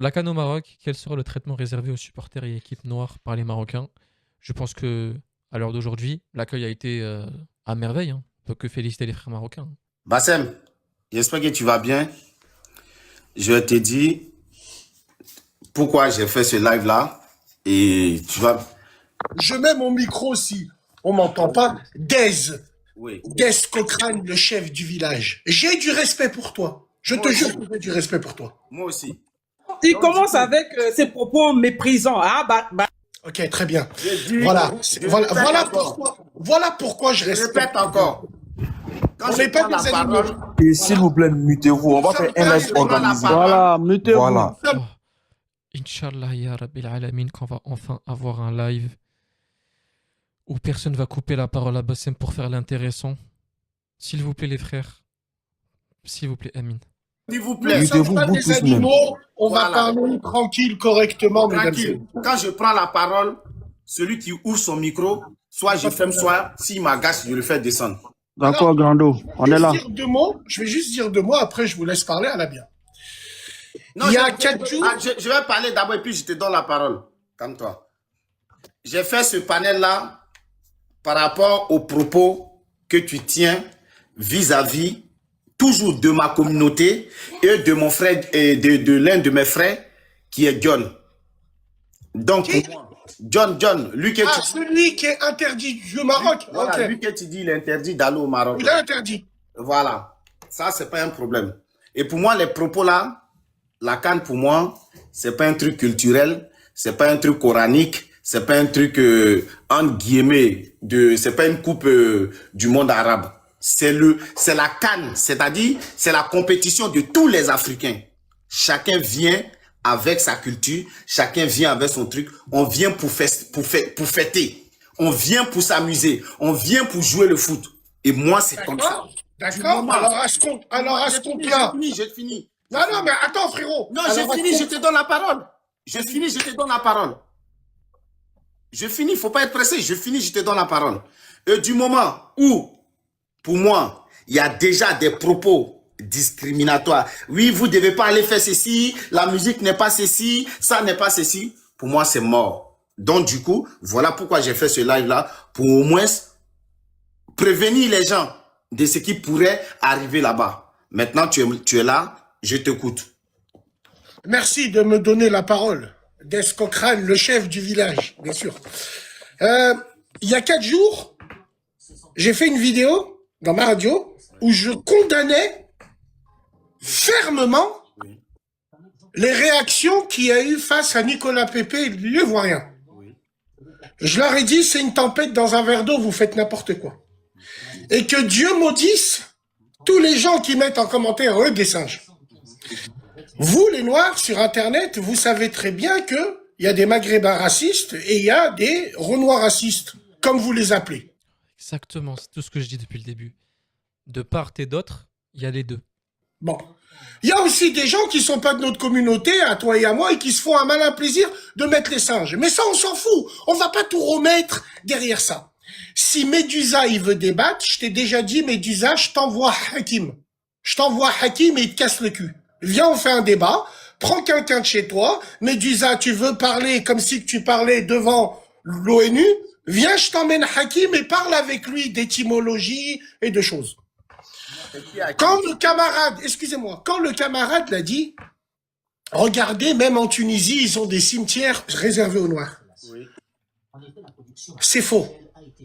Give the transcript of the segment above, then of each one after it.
La CAN au Maroc, quel sera le traitement réservé aux supporters et équipes noires par les Marocains? Je pense que à l'heure d'aujourd'hui, l'accueil a été à merveille, hein. On peut que féliciter les frères marocains. Bassem, j'espère que tu vas bien. Je te dis pourquoi j'ai fait ce live-là. Et tu vas... Je mets mon micro aussi. On m'entend pas. Dez. Oui. Dez Cochrane, le chef du village. J'ai du respect pour toi. Je te jure que j'ai du respect pour toi. Moi aussi. Il commence avec ses propos méprisants. Ah, Ok, très bien. Dis, Voilà pourquoi je je respecte. répète encore. Quand On je n'est pas prends la des animaux. parole, Et s'il vous plaît, mutez-vous. On va faire un live organisé. Voilà, mettez-vous. Voilà. Oh, Inch'Allah, ya Rabbil Alamin, qu'on va enfin avoir un live où personne va couper la parole à Bassem pour faire l'intéressant. S'il vous plaît, les frères. S'il vous plaît, Amin. s'il vous Nous plaît. ne sommes Mettez-vous pas vous des tous même. animaux. On va Voilà. parler tranquille, correctement, mesdames et Tranquille. messieurs. Quand je prends la parole, celui qui ouvre son micro, soit je ferme, soit s'il m'agace, je le fais descendre. D'accord, Grando, on est là. Je vais juste dire 2 mots, après je vous laisse parler à la bien. Non, Il y a 4 jours. je vais parler d'abord et puis je te donne la parole. Calme-toi. J'ai fait ce panel-là par rapport aux propos que tu tiens vis-à-vis toujours de ma communauté et de mon frère et de l'un de mes frères qui est John. Donc, Qui? John, lui que Ah, tu celui qui est interdit du Maroc. voilà, Ok. lui que tu dis il est interdit d'aller au Maroc. Il est interdit. Voilà. Ça, c'est pas un problème. Et pour moi, les propos là, la CAN pour moi, c'est pas un truc culturel, c'est pas un truc coranique, c'est pas un truc, entre guillemets, c'est pas une coupe du monde arabe. C'est la CAN, c'est-à-dire, c'est la compétition de tous les Africains. Chacun vient avec sa culture, chacun vient avec son truc. On vient pour fêter. On vient pour s'amuser. On vient pour jouer le foot. Et moi, c'est comme ça. D'accord. Alors à ce compte-là. J'ai fini. Non, mais attends, frérot. Non, j'ai fini, je te donne la parole. J'ai fini, je te donne la parole. Je finis, il ne faut pas être pressé. Je finis, je te donne la parole. Et du moment où, pour moi, il y a déjà des propos discriminatoires. Oui, vous ne devez pas aller faire ceci, la musique n'est pas ceci, ça n'est pas ceci. Pour moi, c'est mort. Donc, du coup, voilà pourquoi j'ai fait ce live-là, pour au moins prévenir les gens de ce qui pourrait arriver là-bas. Maintenant, tu es là, je t'écoute. Merci de me donner la parole. Des Cochrane, le chef du village, bien sûr. Il y a 4 jours, j'ai fait une vidéo dans ma radio où je condamnais fermement les réactions qu'il y a eu face à Nicolas Pépé et l'Ivoirien. Je leur ai dit, c'est une tempête dans un verre d'eau, vous faites n'importe quoi. Et que Dieu maudisse tous les gens qui mettent en commentaire eux des singes. Vous, les Noirs, sur Internet, vous savez très bien qu'il y a des Maghrébins racistes et il y a des Renois racistes, comme vous les appelez. Exactement, c'est tout ce que je dis depuis le début. De part et d'autre, il y a les deux. Bon. Il y a aussi des gens qui sont pas de notre communauté, à toi et à moi, et qui se font un malin plaisir de mettre les singes. Mais ça, on s'en fout. On va pas tout remettre derrière ça. Si Médusa, il veut débattre, je t'ai déjà dit, Médusa, je t'envoie Hakim. Je t'envoie Hakim et il te casse le cul. Viens, on fait un débat. Prends quelqu'un de chez toi. Médusa, tu veux parler comme si tu parlais devant l'ONU. Viens, je t'emmène Hakim et parle avec lui d'étymologie et de choses. Quand le camarade, excusez-moi, quand le camarade l'a dit, regardez, même en Tunisie, ils ont des cimetières réservés aux Noirs. Oui. C'est faux.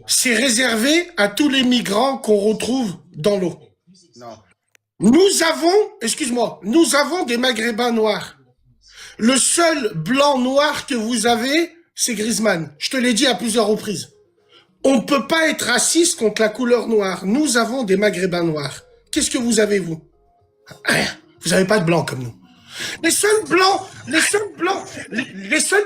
C'est réservé à tous les migrants qu'on retrouve dans l'eau. Non. Nous avons des Maghrébins noirs. Le seul blanc noir que vous avez, c'est Griezmann. Je te l'ai dit à plusieurs reprises. On ne peut pas être raciste contre la couleur noire. Nous avons des Maghrébins noirs. Qu'est-ce que vous avez, vous? Rien. Vous n'avez pas de blancs comme nous. Les seuls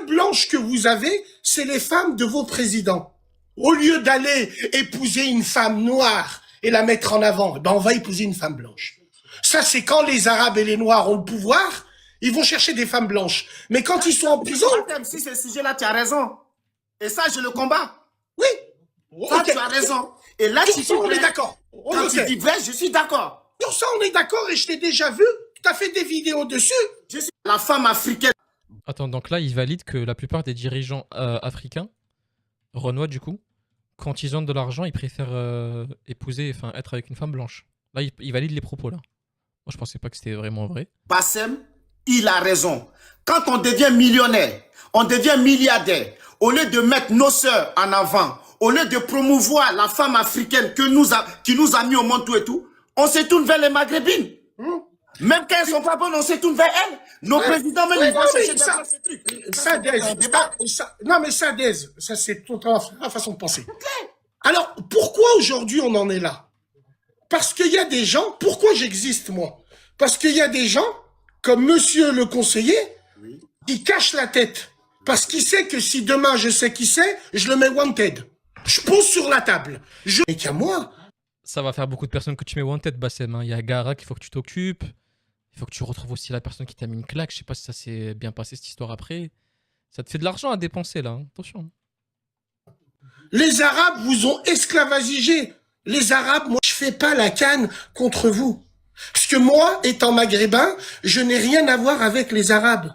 blanches que vous avez, c'est les femmes de vos présidents. Au lieu d'aller épouser une femme noire et la mettre en avant, ben on va épouser une femme blanche. Ça, c'est quand les Arabes et les Noirs ont le pouvoir, ils vont chercher des femmes blanches. Mais quand ils sont en prison... Si ce sujet-là, tu as raison. Et ça, je le combats. Oui. Ça, tu as raison. Et là, Sur ça, on est d'accord. Quand tu dis vrai, je suis d'accord. Sur ça, on est d'accord et je t'ai déjà vu. Tu as fait des vidéos dessus. Je suis la femme africaine Attends, donc là, il valide que la plupart des dirigeants africains, renois du coup, quand ils ont de l'argent, ils préfèrent épouser, enfin être avec une femme blanche. Là, il valide les propos là. Moi, je pensais pas que c'était vraiment vrai. Bassem, il a raison. Quand on devient millionnaire, on devient milliardaire, au lieu de mettre nos sœurs en avant, au lieu de promouvoir la femme africaine qui nous a mis au monde tout et tout, on se tourne vers les maghrébines. Même quand elles sont pas bonnes, on se tourne vers elles. Nos présidents, même, ils vont chercher ces trucs. Ça, non, mais ça, ça, c'est la façon de penser. Alors, pourquoi aujourd'hui on en est là? Parce qu'il y a des gens, pourquoi j'existe, moi? Parce qu'il y a des gens, comme monsieur le conseiller, qui cachent la tête. Parce qu'il sait que si demain je sais qui c'est, je le mets wanted. Je pose sur la table. Et qu'à moi. Ça va faire beaucoup de personnes que tu mets wanted, Bassem. Hein. Il y a Gara qu'il faut que tu t'occupes. Il faut que tu retrouves aussi la personne qui t'a mis une claque. Je sais pas si ça s'est bien passé cette histoire après. Ça te fait de l'argent à dépenser là. Hein. Attention. Les Arabes vous ont esclavagé. Les Arabes, moi, je fais pas la canne contre vous. Parce que moi, étant maghrébin, je n'ai rien à voir avec les Arabes.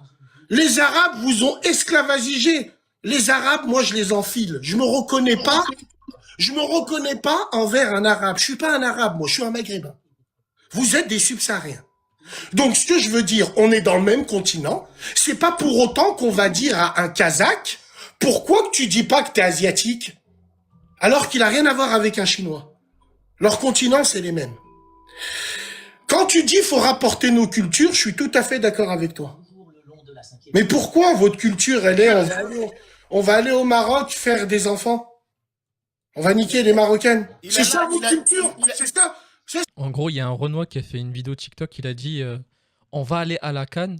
Les Arabes vous ont esclavagé. Les Arabes, moi, je les enfile. Je me reconnais pas. Je me reconnais pas envers un Arabe. Je suis pas un Arabe, moi, je suis un Maghrébin. Vous êtes des subsahariens. Donc, ce que je veux dire, on est dans le même continent. C'est pas pour autant qu'on va dire à un Kazakh, pourquoi que tu dis pas que t'es asiatique, alors qu'il a rien à voir avec un Chinois. Leurs continents, c'est les mêmes. Quand tu dis faut rapporter nos cultures, je suis tout à fait d'accord avec toi. Mais pourquoi votre culture, elle est, on va aller au Maroc faire des enfants? On va niquer les Marocaines. C'est ça votre culture? C'est ça? En gros, il y a un Renois qui a fait une vidéo TikTok, il a dit on va aller à la Cannes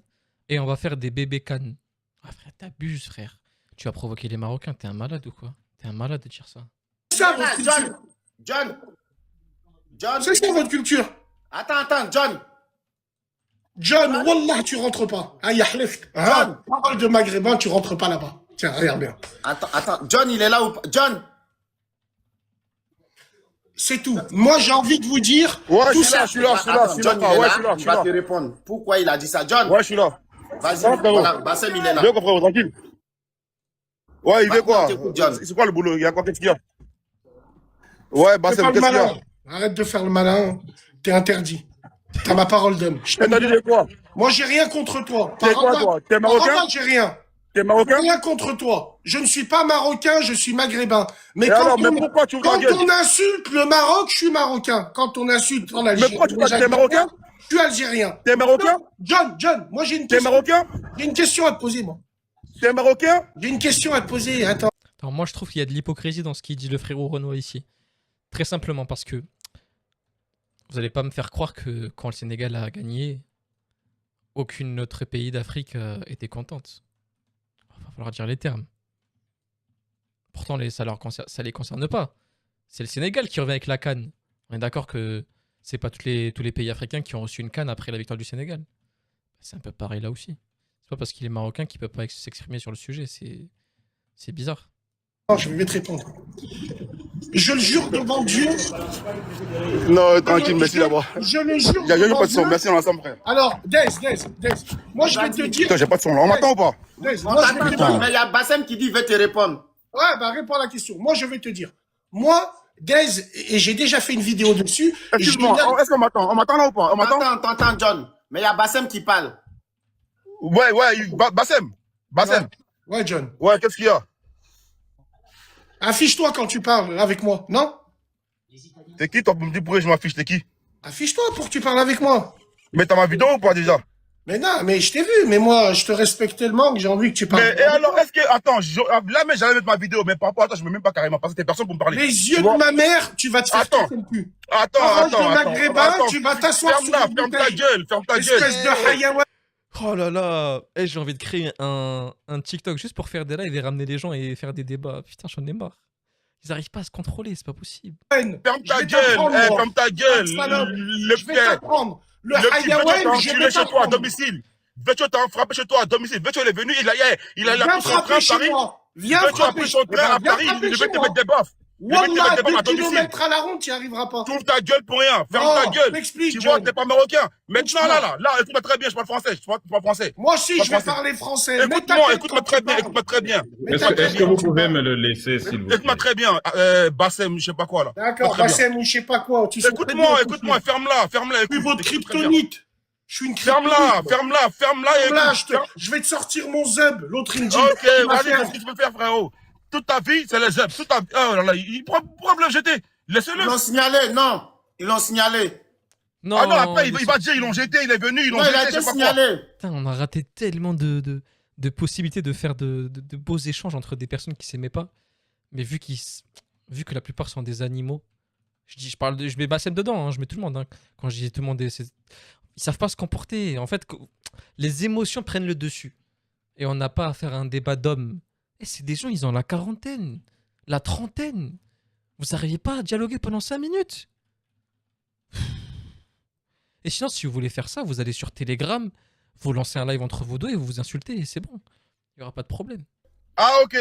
et on va faire des bébés Cannes. Ah frère, t'abuses frère. Tu vas provoquer les Marocains, t'es un malade ou quoi? T'es un malade de dire ça. C'est ça votre culture. John. C'est ça votre culture. Attends, John. John, wallah, tu rentres pas. Ah, yahlif. John, parole de maghrébin, tu rentres pas là-bas. Tiens, regarde bien. Attends, John, il est là ou pas? John. C'est tout. Moi, j'ai envie de vous dire. Ouais, tout je suis là. Il va te répondre. Pourquoi il a dit ça, John? Ouais, je suis là. Vas-y, voilà, Bassem, il est là. Bien compris, tranquille. Ouais, il veut quoi? John. C'est quoi le boulot? Il y a quoi? Qu'est-ce qu'il y a? Ouais, Bassem, qu'est-ce qu'il y a? Arrête de faire le malin. T'es interdit. T'as ma parole d'homme. T'as dit quoi? Moi, j'ai rien contre toi. T'es quoi, toi? T'es marocain? J'ai rien. T'es marocain? Rien contre toi. Je ne suis pas marocain, je suis maghrébin. Mais alors, mais pourquoi tu quand on insulte le Maroc, je suis marocain. Quand on insulte en Algérie, mais pourquoi tu dis t'es marocain? Je suis algérien. T'es marocain? John, moi j'ai une question. T'es marocain? J'ai une question à te poser, moi. T'es marocain? J'ai une question à te poser, attends. Alors moi je trouve qu'il y a de l'hypocrisie dans ce qu'il dit le frérot Renoir ici. Très simplement parce que vous allez pas me faire croire que quand le Sénégal a gagné, aucune autre pays d'Afrique était contente. Il va falloir dire les termes. Pourtant, ça les concerne pas. C'est le Sénégal qui revient avec la CAN. On est d'accord que c'est pas tous les pays africains qui ont reçu une CAN après la victoire du Sénégal. C'est un peu pareil là aussi. C'est pas parce qu'il est marocain qu'il peut pas s'exprimer sur le sujet. C'est bizarre. Non, je vais te répondre. Je le jure devant Dieu. Non, tranquille, merci d'abord. Je le jure. Il n'y a pas de son, merci, on ensemble, frère. Alors, Dez, moi je vais te dire. Putain, j'ai pas de son là, on m'entend ou pas? Dez, moi je vais te dire. Mais il y a Bassem qui dit il veut te répondre. Ouais, bah réponds à la question. Moi je vais te dire. Moi, Dez, et j'ai déjà fait une vidéo dessus. Excuse-moi, est-ce qu'on m'entend? On m'entend là ou pas? On m'entend? Attends, John. Mais il y a Bassem qui parle. Ouais, Bassem. Ouais, John. Ouais, qu'est-ce qu'il y a? Affiche-toi quand tu parles avec moi, non? T'es qui, toi, pour me dire pourquoi je m'affiche? T'es qui? Affiche-toi pour que tu parles avec moi. Mais t'as ma vidéo ou pas déjà? Mais non, mais je t'ai vu, mais moi, je te respecte tellement que j'ai envie que tu parles. Mais et alors, est-ce que. Attends, là, mais j'allais mettre ma vidéo, mais par rapport à toi, je me mets même pas carrément, parce que t'es personne pour me parler. Les yeux de ma mère, tu vas te faire casser le cul. Attends. Maghrébin, tu vas t'asseoir sur ferme ta gueule. Espèce de hayawan. Oh là là, j'ai envie de créer un TikTok juste pour faire des lives et ramener les gens et faire des débats. Putain, j'en ai marre. Ils arrivent pas à se contrôler, c'est pas possible. Ferme ta gueule, le frère. Le hayawan, je vais chez toi à domicile. Vetio t'a frappé chez toi à domicile. Vetio est venu, il a pris son train à Paris. Viens frapper son train à Paris, il devait te mettre des baffes. Wallah, t'es pas 2 à domicile. kilomètres à la ronde, tu n'y arriveras pas. Tu ouvres ta gueule pour rien. Ferme Oh, ta gueule. m'explique, Tu vois, John. t'es pas marocain. Maintenant, Écoute-moi. là, écoute-moi très bien, je parle français. Je parle français. Moi aussi, Pas je vais français. parler français. Mets ta Écoute-moi, tête écoute-moi quand très tu bien, parles. écoute-moi très bien. Mets ta Est-ce tête que quand vous tu pouvez parles. me le laisser, s'il vous plaît? Écoute-moi très bien. Bassem, je sais pas quoi, là. D'accord, Très bien. Bassem ou je sais pas quoi. Tu sais très bien, Écoute-moi, ferme-la, ferme-la. Je Écoute, suis votre écoute très bien. kryptonite. Je suis une kryptonite. Ferme-la et Là, écoute. je vais te sortir mon zub. L'autre, il me dit. Ok, tu vas vas-y, faire- qu'est-ce que tu peux faire, frérot? Toute ta vie, c'est les zèbres. Toute ta vie. Oh là là, pourquoi vous le jeter? Ils Laissez-le. l'ont signalé, non. Ils l'ont signalé. Non, Ah non, après, mais il va dire, ils l'ont jeté, il est venu, ils l'ont Non, il a jeté, je été sais pas quoi. signalé. putain, on a raté tellement de possibilités de faire de beaux échanges entre des personnes qui s'aimaient pas. Mais vu que la plupart sont des animaux, je mets Bassem dedans, hein, je mets tout le monde. Hein. Quand je dis tout le monde, ils savent pas se comporter. En fait, les émotions prennent le dessus. Et on n'a pas à faire un débat d'hommes. Et c'est des gens, ils ont la quarantaine, la trentaine. Vous n'arrivez pas à dialoguer pendant 5 minutes. Et sinon, si vous voulez faire ça, vous allez sur Telegram, vous lancez un live entre vous deux et vous vous insultez et c'est bon. Il n'y aura pas de problème. Ah, ok.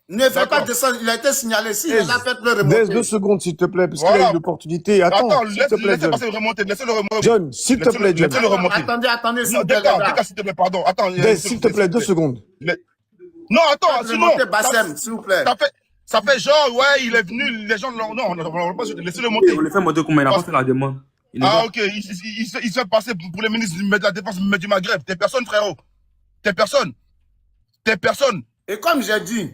Ne fais pas D'accord. de ça. Il a été signalé. Si, il Laisse- a fait le Laisse remonter. 2 secondes, s'il te plaît, parce qu'il Voilà. a une opportunité. Attends, Attends, s'il te plaît, laissez John. passer le remonter, laissez-le remonter. John, s'il te plaît, John. Laissez-le remonter. Attendez, s'il Non, vous plaît, les Déca, gars. s'il te plaît, pardon. Attends, S'il te plaît, 2 secondes. Non, attends, sinon. Remontez Bassem, s'il vous plaît. Ça fait genre, ouais, il est venu, les gens, non, on va pas laissez-le monter. Vous le faites monter comment il n'a pas fait la demande. Il Ah, ne ok, il se fait passer pour le ministre de la Défense du Maghreb. T'es personne, frérot. T'es personne. Et comme j'ai dit,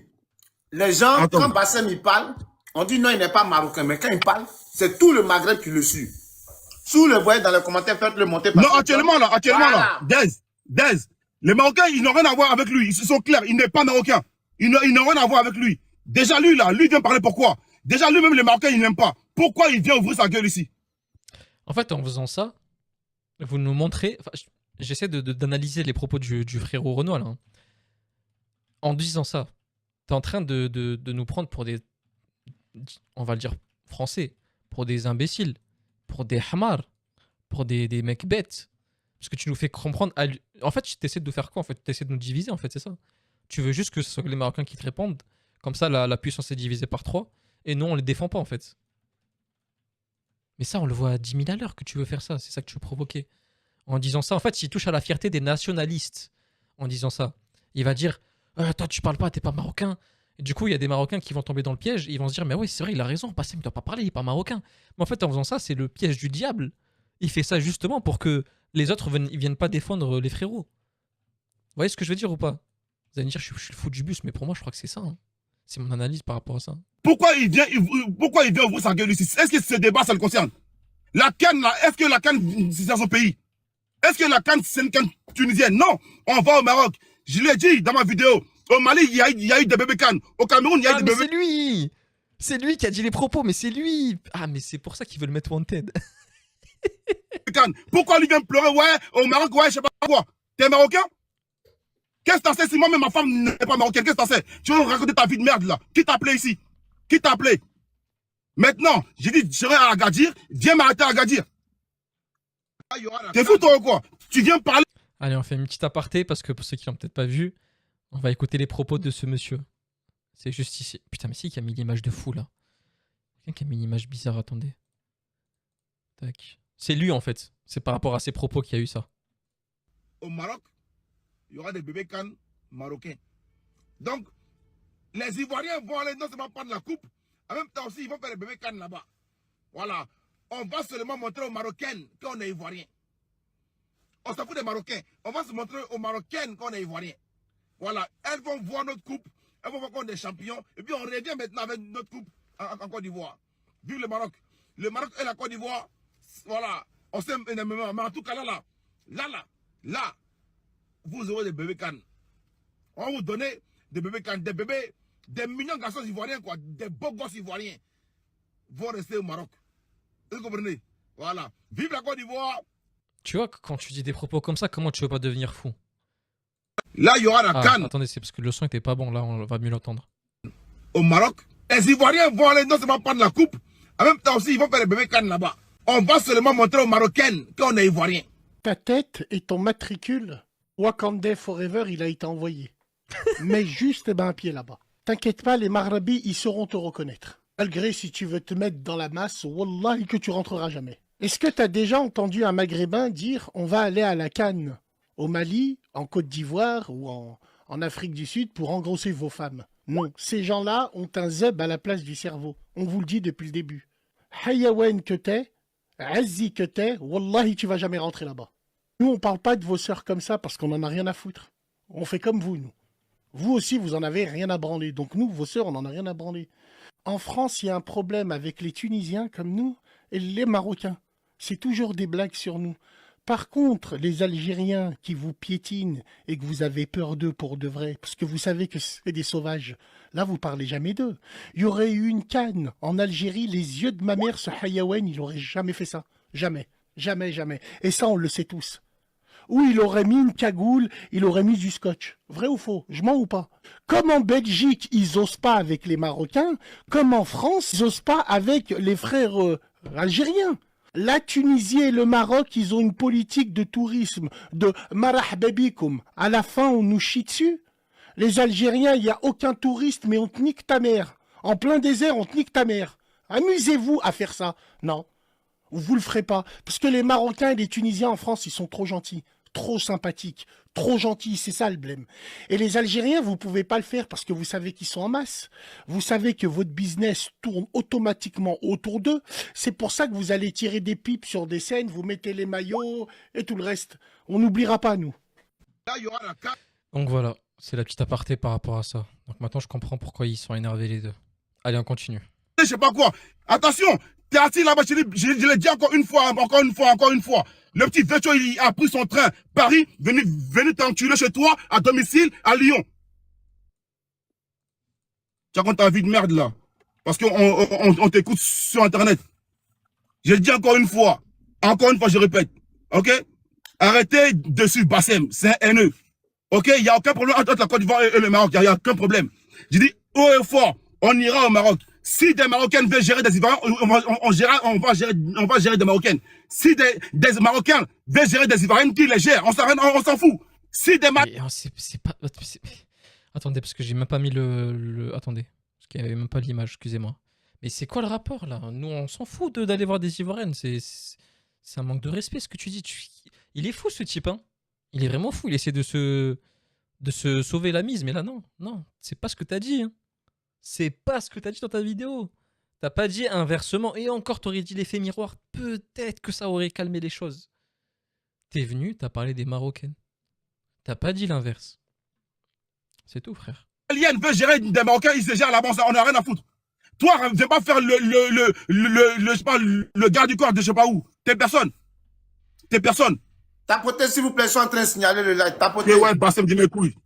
les gens, Attends. quand Bassem il parle, on dit non, il n'est pas marocain. Mais quand il parle, c'est tout le Maghreb qui le suit. Si vous le voyez dans les commentaires, faites-le monter. Non, actuellement là, Voilà. Dez, les Marocains, ils n'ont rien à voir avec lui. Ils sont clairs, il n'est pas marocain. Ils n'ont rien à voir avec lui. Déjà lui là, lui vient parler pourquoi? Déjà lui-même, les Marocains, ils n'aiment pas. Pourquoi il vient ouvrir sa gueule ici? En fait, en faisant ça, vous nous montrez. Enfin, j'essaie d'analyser les propos du frérot Renoir. Là, hein. En disant ça, t'es en train de nous prendre pour des. On va le dire français. Pour des imbéciles. Pour des hamars. Pour des mecs bêtes. Parce que tu nous fais comprendre. En fait, tu essaies de nous faire quoi? En fait, tu essaies de nous diviser, en fait, c'est ça. Tu veux juste que ce soit les Marocains qui te répondent. Comme ça, la puissance est divisée par 3. Et nous, on les défend pas, en fait. Mais ça, on le voit à 10 000 à l'heure que tu veux faire ça. C'est ça que tu veux provoquer. En disant ça, en fait, il touche à la fierté des nationalistes. En disant ça. Il va dire toi, tu parles pas, t'es pas marocain. Et du coup, il y a des Marocains qui vont tomber dans le piège. Et ils vont se dire mais oui, c'est vrai, il a raison. Bassem, il doit pas parler, il est pas marocain. Mais en fait, en faisant ça, c'est le piège du diable. Il fait ça justement pour que les autres ils viennent pas défendre les frérots. Vous voyez ce que je veux dire ou pas? Vous allez me dire, je suis le fou du bus, mais pour moi, je crois que c'est ça. Hein. C'est mon analyse par rapport à ça. Pourquoi il vient ouvrir sa gueule ici? Est-ce que ce débat, ça le concerne? La canne, là, est-ce que la canne, c'est dans son pays? Est-ce que la canne, c'est une canne tunisienne? Non, on va au Maroc. Je l'ai dit dans ma vidéo. Au Mali, il y a eu des bébés cannes. Au Cameroun, il y a eu Ah, des mais bébés c'est lui! C'est lui qui a dit les propos, mais c'est lui! Ah, mais c'est pour ça qu'ils veulent mettre wanted. cannes. Pourquoi lui vient pleurer? Ouais, au Maroc, ouais, je sais pas quoi. T'es marocain? Qu'est-ce que t'en sais si moi-même ma femme n'est pas marocaine? Qu'est-ce que t'en sais? Tu veux raconter ta vie de merde là? Qui t'a appelé ici? Qui t'a appelé? Maintenant, j'ai dit, je serai à Agadir, viens m'arrêter à Agadir. T'es fou toi ou quoi? Tu viens parler. Allez, on fait une petite aparté parce que pour ceux qui l'ont peut-être pas vu, on va écouter les propos de ce monsieur. C'est juste ici. Putain, mais c'est qui a mis l'image de fou là? Quelqu'un qui a mis une image bizarre, attendez. Tac. C'est lui en fait. C'est par rapport à ses propos qu'il y a eu ça. Au Maroc, il y aura des bébés cannes marocains. Donc, les Ivoiriens vont aller non seulement prendre la coupe, en même temps aussi, ils vont faire les bébés cannes là-bas. Voilà. On va seulement montrer aux Marocaines qu'on est Ivoiriens. On s'en fout des Marocains. On va se montrer aux Marocaines qu'on est Ivoiriens. Voilà. Elles vont voir notre coupe. Elles vont voir qu'on est champions. Et puis on revient maintenant avec notre coupe en Côte d'Ivoire. Vive le Maroc. Le Maroc et la Côte d'Ivoire, voilà. On s'aime énormément. Mais en tout cas, là, vous aurez des bébés cannes. On va vous donner des bébés cannes, des bébés, des mignons garçons ivoiriens, quoi, des beaux gosses ivoiriens vont rester au Maroc. Vous comprenez? Voilà. Vive la Côte d'Ivoire. Tu vois, quand tu dis des propos comme ça, comment tu veux pas devenir fou? Là, il y aura la Ah, canne attendez, c'est parce que le son était pas bon, là, on va mieux l'entendre. au Maroc. Les Ivoiriens vont aller non seulement prendre la coupe, en même temps aussi, ils vont faire les bébés cannes là-bas. On va seulement montrer aux Marocaines qu'on est Ivoiriens. Ta tête et ton matricule, Wakanda Forever, il a été envoyé. Mets juste un pied là-bas. T'inquiète pas, les Marabis, ils sauront te reconnaître. Malgré si tu veux te mettre dans la masse, wallahi que tu rentreras jamais. Est-ce que tu as déjà entendu un Maghrébin dire on va aller à la Cannes au Mali, en Côte d'Ivoire ou en Afrique du Sud pour engrosser vos femmes? Non, ces gens-là ont un zeb à la place du cerveau. On vous le dit depuis le début. Hayawen que t'es, Azzi que t'es, wallahi tu vas jamais rentrer là-bas. Nous on parle pas de vos sœurs comme ça parce qu'on en a rien à foutre. On fait comme vous, nous. Vous aussi vous en avez rien à branler. Donc nous, vos sœurs, on en a rien à branler. En France, il y a un problème avec les Tunisiens comme nous et les Marocains. C'est toujours des blagues sur nous. Par contre, les Algériens qui vous piétinent et que vous avez peur d'eux pour de vrai, parce que vous savez que c'est des sauvages, là, vous parlez jamais d'eux. Il y aurait eu une canne en Algérie, les yeux de ma mère, ce Hayawen, il aurait jamais fait ça. Jamais. Jamais, jamais. Et ça, on le sait tous. Ou il aurait mis une cagoule, il aurait mis du scotch. Vrai ou faux? Je mens ou pas? Comme en Belgique, ils osent pas avec les Marocains, comme en France, ils osent pas avec les frères algériens. La Tunisie et le Maroc, ils ont une politique de tourisme, de marahba bikoum. À la fin, on nous chie dessus. Les Algériens, il n'y a aucun touriste, mais on te nique ta mère. En plein désert, on te nique ta mère. Amusez-vous à faire ça. Non, vous le ferez pas. Parce que les Marocains et les Tunisiens en France, ils sont trop gentils, trop sympathiques, trop gentils, c'est ça le blême. Et les Algériens, vous pouvez pas le faire parce que vous savez qu'ils sont en masse. Vous savez que votre business tourne automatiquement autour d'eux. C'est pour ça que vous allez tirer des pipes sur des scènes, vous mettez les maillots et tout le reste. On n'oubliera pas, nous. Là, il y aura la carte. Donc voilà, c'est la petite aparté par rapport à ça. Donc maintenant, je comprends pourquoi ils sont énervés les deux. Allez, on continue. Je sais pas quoi. Attention, t'es assis là-bas, je l'ai dit encore une fois. Le petit Vecho, il a pris son train. Paris, venu t'enculer chez toi, à domicile, à Lyon. Tu racontes ta vie de merde là. Parce qu'on t'écoute sur Internet. Je le dis encore une fois, je répète. Ok? Arrêtez de suivre Bassem, c'est un haineux. Ok? Il n'y a aucun problème entre la Côte d'Ivoire et le Maroc. Il n'y a aucun problème. Je dis haut et fort, on ira au Maroc. Si des Marocaines veulent gérer des Ivoiriens, on va gérer des Marocaines. Si des Marocains veulent gérer des Ivoiriennes, qui les gèrent? On s'en fout. Si des c'est pas... Attendez, parce que j'ai même pas mis Attendez, parce qu'il n'y avait même pas l'image, excusez-moi. Mais c'est quoi le rapport, là? Nous, on s'en fout d'aller voir des Ivoiriennes. C'est un manque de respect, ce que tu dis. Il est fou, ce type, hein. Il est vraiment fou. Il essaie de se sauver la mise. Mais là, non. Non, c'est pas ce que t'as dit, hein. C'est pas ce que t'as dit dans ta vidéo. T'as pas dit inversement. Et encore, t'aurais dit l'effet miroir. Peut-être que ça aurait calmé les choses. T'es venu, t'as parlé des Marocaines. T'as pas dit l'inverse. C'est tout, frère. Alien veut gérer des Marocains, ils se gèrent là-bas, on n'a rien à foutre. Toi, viens pas faire le garde du corps de je sais pas où. T'es personne. Tapotez, s'il vous plaît, je suis en train de signaler le live. Tapotez. Ouais, Bassem, dis mes couilles.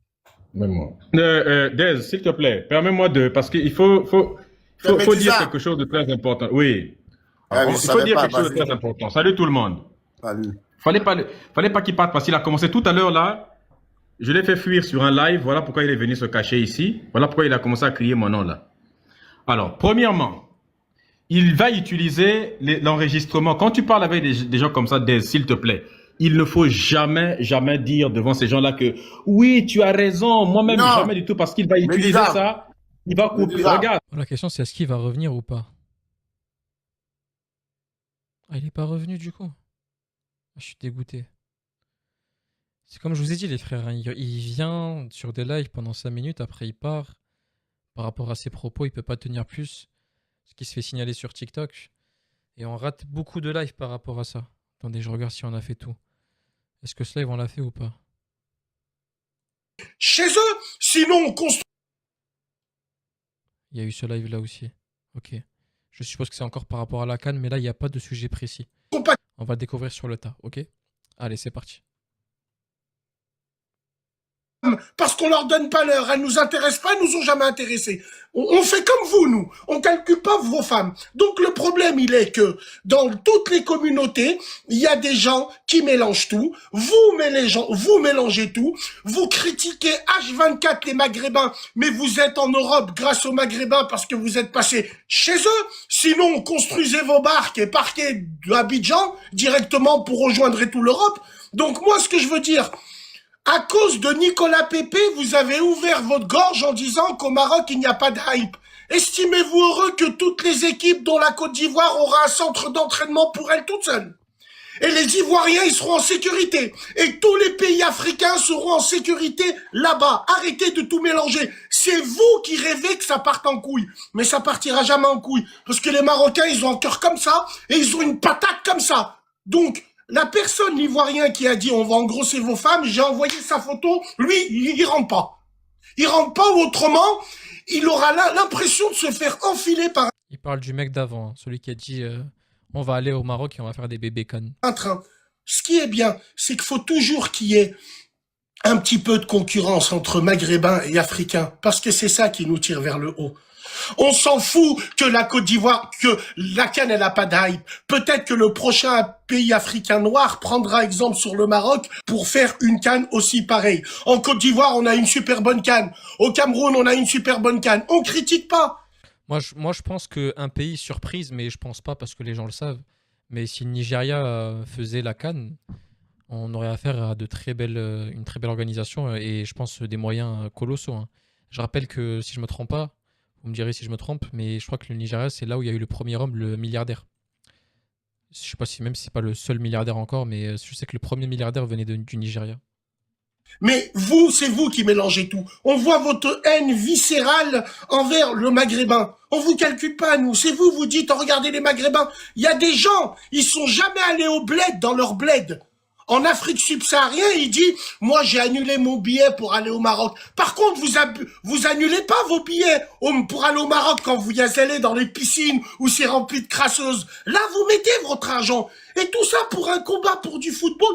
Même moi. Dez, s'il te plaît, permets-moi parce qu'il faut dire quelque chose de très important. Oui. Il faut dire quelque chose de très important. Salut tout le monde. Salut. Fallait pas qu'il parte parce qu'il a commencé tout à l'heure là. Je l'ai fait fuir sur un live. Voilà pourquoi il est venu se cacher ici. Voilà pourquoi il a commencé à crier mon nom là. Alors, premièrement, il va utiliser l'enregistrement. Quand tu parles avec des gens comme ça, Dez, s'il te plaît, il ne faut jamais, jamais dire devant ces gens-là que oui, tu as raison, moi-même, jamais du tout, parce qu'il va utiliser ça, il va couper. Regarde. La question, c'est est-ce qu'il va revenir ou pas? Ah, il n'est pas revenu du coup. Je suis dégoûté. C'est comme je vous ai dit, les frères, hein, il vient sur des lives pendant 5 minutes, après il part. Par rapport à ses propos, il peut pas tenir plus. Ce qui se fait signaler sur TikTok. Et on rate beaucoup de lives par rapport à ça. Attendez, je regarde si on a fait tout. Est-ce que ce live, on l'a fait ou pas? Chez eux, sinon on construit. Il y a eu ce live là aussi. Ok. Je suppose que c'est encore par rapport à la canne, mais là, il n'y a pas de sujet précis. On va le découvrir sur le tas, ok? Allez, c'est parti. Parce qu'on leur donne pas l'heure, elles nous intéressent pas, elles nous ont jamais intéressés. On fait comme vous, nous. On calcule pas vos femmes. Donc le problème, il est que dans toutes les communautés, il y a des gens qui mélangent tout. Vous mélangez tout. Vous critiquez H24 les Maghrébins, mais vous êtes en Europe grâce aux Maghrébins parce que vous êtes passés chez eux. Sinon, construisez vos barques et partez d'Abidjan directement pour rejoindre tout l'Europe. Donc moi, ce que je veux dire, à cause de Nicolas Pépé, vous avez ouvert votre gorge en disant qu'au Maroc, il n'y a pas de hype. Estimez-vous heureux que toutes les équipes, dont la Côte d'Ivoire, aura un centre d'entraînement pour elle toute seule. Et les Ivoiriens, ils seront en sécurité. Et tous les pays africains seront en sécurité là-bas. Arrêtez de tout mélanger. C'est vous qui rêvez que ça parte en couille. Mais ça partira jamais en couille. Parce que les Marocains, ils ont un cœur comme ça et ils ont une patate comme ça. Donc, la personne, l'Ivoirien, qui a dit on va engrosser vos femmes, j'ai envoyé sa photo, lui, il rentre pas. Il rentre pas, autrement, il aura l'impression de se faire enfiler par Il parle du mec d'avant, hein, celui qui a dit on va aller au Maroc et on va faire des bébés cannes. un train. Ce qui est bien, c'est qu'il faut toujours qu'il y ait un petit peu de concurrence entre Maghrébins et Africains, parce que c'est ça qui nous tire vers le haut. On s'en fout que la Côte d'Ivoire, que la CAN, elle a pas d'hype. Peut-être que le prochain pays africain noir prendra exemple sur le Maroc pour faire une CAN aussi pareille. En Côte d'Ivoire, on a une super bonne CAN. Au Cameroun, on a une super bonne CAN. On critique pas. Moi, je pense qu'un pays surprise, mais je pense pas parce que les gens le savent. Mais si le Nigeria faisait la CAN, on aurait affaire à une très belle organisation et je pense des moyens colossaux, hein. Je rappelle que si je me trompe pas, vous me direz si je me trompe, mais je crois que le Nigeria, c'est là où il y a eu le premier homme, le milliardaire. Je sais pas si même si c'est pas le seul milliardaire encore, mais je sais que le premier milliardaire venait du Nigeria. Mais vous, c'est vous qui mélangez tout. On voit votre haine viscérale envers le Maghrébin. On vous calcule pas, nous. C'est vous, vous dites, oh, regardez les Maghrébins. Il y a des gens, ils sont jamais allés au bled, dans leur bled. En Afrique subsaharienne, il dit, moi, j'ai annulé mon billet pour aller au Maroc. Par contre, vous annulez pas vos billets pour aller au Maroc quand vous y allez dans les piscines où c'est rempli de crasseuses. Là, vous mettez votre argent. Et tout ça pour un combat, pour du football.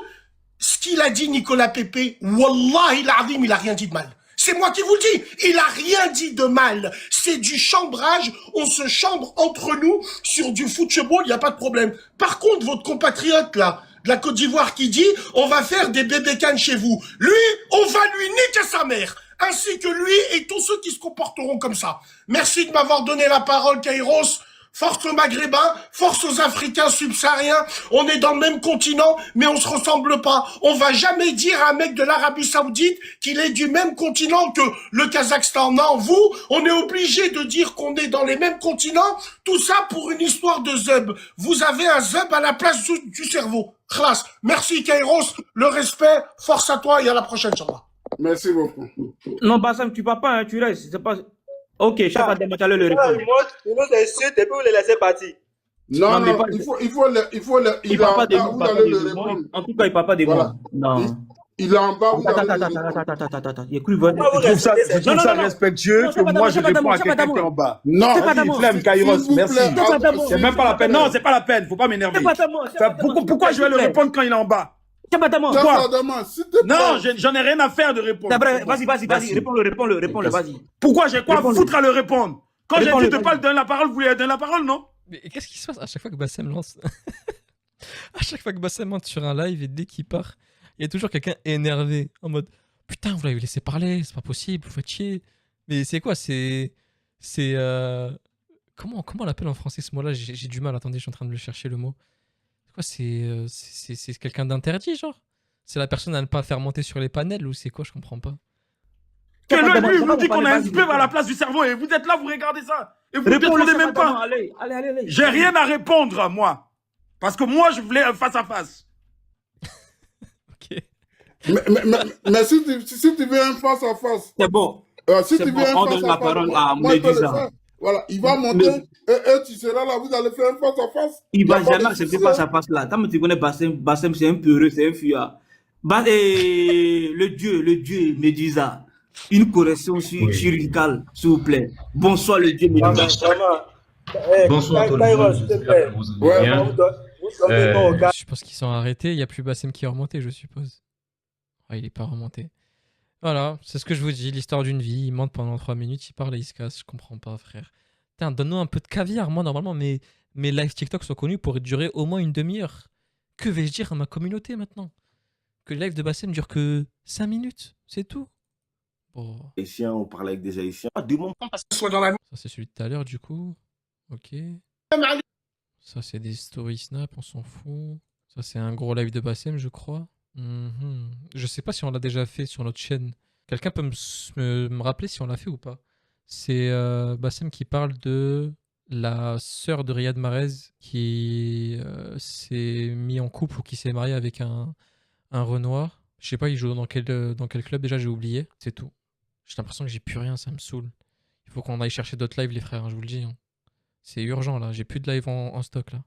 Ce qu'il a dit, Nicolas Pépé, Wallahi l'azim, il a rien dit de mal. C'est moi qui vous le dis, il a rien dit de mal. C'est du chambrage, on se chambre entre nous sur du football, il n'y a pas de problème. Par contre, votre compatriote là, de la Côte d'Ivoire qui dit, on va faire des bébés cannes chez vous. Lui, on va lui niquer sa mère. Ainsi que lui et tous ceux qui se comporteront comme ça. Merci de m'avoir donné la parole, Kairos. Force aux Maghrébins, force aux Africains subsahariens. On est dans le même continent, mais on se ressemble pas. On va jamais dire à un mec de l'Arabie Saoudite qu'il est du même continent que le Kazakhstan. Non, vous, on est obligé de dire qu'on est dans les mêmes continents. Tout ça pour une histoire de zub. Vous avez un zub à la place du cerveau. Khlas. Merci Kairos. Le respect. Force à toi et à la prochaine, Inch'Allah. Merci beaucoup. Non, Bassam, tu pars pas, hein, tu restes. C'est pas... Ok, je sais pas de le répondre. Il nous insulte et puis vous les laissez partir. Non, mais non, pas- il parle pas est de en nous, bas, il parle vous pas allez de le moi. répondre. En tout cas, il parle pas de Voilà. moi. Non. Il est en bas, vous allez le Attends. Il a cru voir. Pourquoi vous respectez ces gens? respectueux Non, c'est pas moi d'amour, je c'est pas réponds d'amour, à c'est pas quelqu'un qui est d'amour. en bas. Non, C'est pas d'amour. Flemme, Kairos, s'il vous merci. plaît, C'est pas d'amour. C'est même pas la peine. Non, c'est pas la peine. Faut pas m'énerver. C'est pas d'amour. c'est pas d'amour. Pourquoi je vais le répondre quand il est en bas? C'est pas d'amour. Quoi? s'il te plaît. Non, j'en ai rien à faire de répondre. D'après, vas-y, Merci. réponds-le, vas-y. Pourquoi j'ai quoi à Réponds-le. foutre à le répondre? Quand j'ai Réponds-le, dit de pas vas-y. lui donner la parole, vous lui avez donné la parole, non? Mais qu'est-ce qui se passe à chaque fois que Bassem lance À chaque fois que Bassem monte sur un live et dès qu'il part, il y a toujours quelqu'un énervé en mode putain, vous l'avez laissé parler, c'est pas possible, vous faites chier. Mais c'est quoi? Comment on l'appelle en français ce mot-là? J'ai du mal, attendez, je suis en train de le chercher le mot. C'est quoi? C'est quelqu'un d'interdit, genre? C'est la personne à ne pas faire monter sur les panels ou c'est quoi? Je comprends pas. Que C'est pas lui, d'amour, il c'est nous pas dit qu'on a un d'amour, sperme à vas-y. la place du cerveau et vous êtes là, vous regardez ça. Et vous ne Réponds-le, répondez c'est même d'amour. pas. Allez. J'ai rien à répondre, moi. Parce que moi, je voulais un face à face. Ok. Mais si tu veux un face à face, C'est bon. si C'est tu bon, veux un on face donne à la face, parole à moi je peux le Médusa. faire. Voilà, il va monter et tu seras là, vous allez faire un face à face. Il Y a va pas jamais de accepter souci, pas sa hein. passe là. Comme tu connais Bassem, c'est un peureux, c'est un fuyard. Le dieu Médusa. Une correction chirurgicale, s'il vous plaît. Bonsoir le dieu Médusa. Bonsoir tout le Kairos, monde, s'il te j'espère plaît. que vous allez Ouais, bien. Vous donnez non au gars. Je pense qu'ils sont arrêtés, il n'y a plus Bassem qui est remonté, je suppose. Ah, il est pas remonté. Voilà, c'est ce que je vous dis, l'histoire d'une vie, il monte pendant 3 minutes, il parle et il se casse, je comprends pas, frère. Putain, donne-nous un peu de caviar. Moi, normalement, mes lives TikTok sont connus pour durer au moins une demi-heure. Que vais-je dire à ma communauté maintenant? Que le live de Bassem dure que 5 minutes, c'est tout. Bon, Haïtiens, on parle avec des Haïtiens. De mon Soit dans la ça c'est celui de tout à l'heure, du coup. Ok. même Ça, c'est des stories snap, on s'en fout. Ça, c'est un gros live de Bassem, je crois. Je sais pas si on l'a déjà fait sur notre chaîne. Quelqu'un peut me rappeler si on l'a fait ou pas? C'est Bassem qui parle de la sœur de Riyad Mahrez qui s'est mis en couple ou qui s'est mariée avec un Renoir. Je sais pas, il joue dans quel club déjà, j'ai oublié. C'est tout. J'ai l'impression que j'ai plus rien, ça me saoule. Il faut qu'on aille chercher d'autres lives, les frères, hein, je vous le dis. Hein. C'est urgent là, j'ai plus de live en stock là.